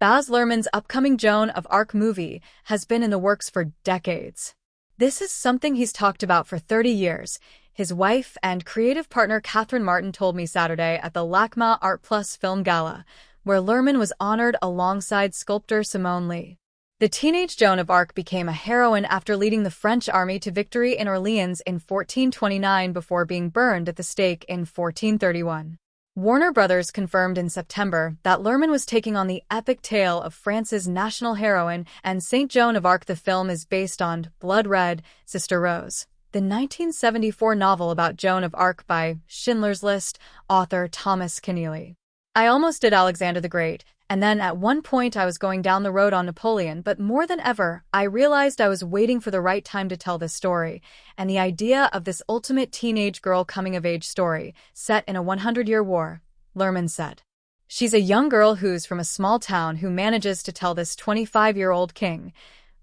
Baz Luhrmann's upcoming Joan of Arc movie has been in the works for decades. This is something he's talked about for 30 years. His wife and creative partner Catherine Martin told me Saturday at the LACMA Art Plus Film Gala, where Luhrmann was honored alongside sculptor Simone Lee. The teenage Joan of Arc became a heroine after leading the French army to victory in Orleans in 1429 before being burned at the stake in 1431. Warner Brothers confirmed in September that Luhrmann was taking on the epic tale of France's national heroine, and Saint Joan of Arc. The film is based on Blood Red, Sister Rose, the 1974 novel about Joan of Arc by Schindler's List author Thomas Keneally. I almost did Alexander the Great, and then at one point I was going down the road on Napoleon, but more than ever, I realized I was waiting for the right time to tell this story, and the idea of this ultimate teenage girl coming-of-age story, set in a 100-year war, Luhrmann said. She's a young girl who's from a small town who manages to tell this 25-year-old king,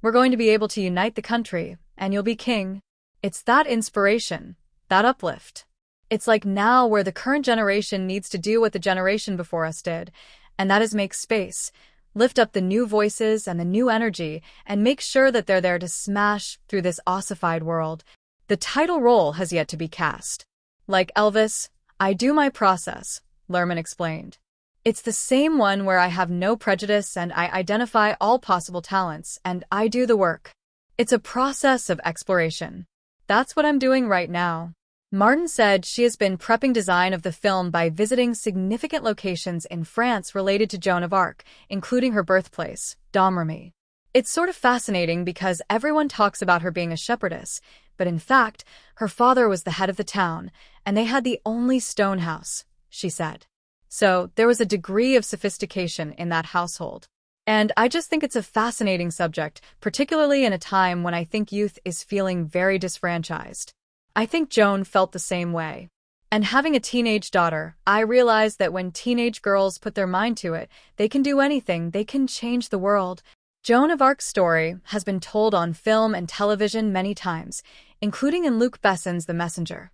"We're going to be able to unite the country, and you'll be king." It's that inspiration, that uplift. It's like now where the current generation needs to do what the generation before us did, and that is make space, lift up the new voices and the new energy, and make sure that they're there to smash through this ossified world. The title role has yet to be cast. Like Elvis, I do my process, Luhrmann explained. It's the same one where I have no prejudice and I identify all possible talents, and I do the work. It's a process of exploration. That's what I'm doing right now. Martin said she has been prepping design of the film by visiting significant locations in France related to Joan of Arc, including her birthplace, Domremy. It's sort of fascinating because everyone talks about her being a shepherdess, but in fact, her father was the head of the town, and they had the only stone house, she said. So there was a degree of sophistication in that household. And I just think it's a fascinating subject, particularly in a time when I think youth is feeling very disfranchised. I think Joan felt the same way. And having a teenage daughter, I realized that when teenage girls put their mind to it, they can do anything, they can change the world. Joan of Arc's story has been told on film and television many times, including in Luc Besson's The Messenger.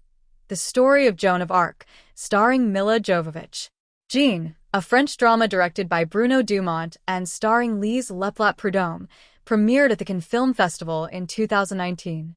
The Story of Joan of Arc, starring Milla Jovovich. Jean, a French drama directed by Bruno Dumont and starring Lise Leplat-Prudhomme, premiered at the Cannes Film Festival in 2019.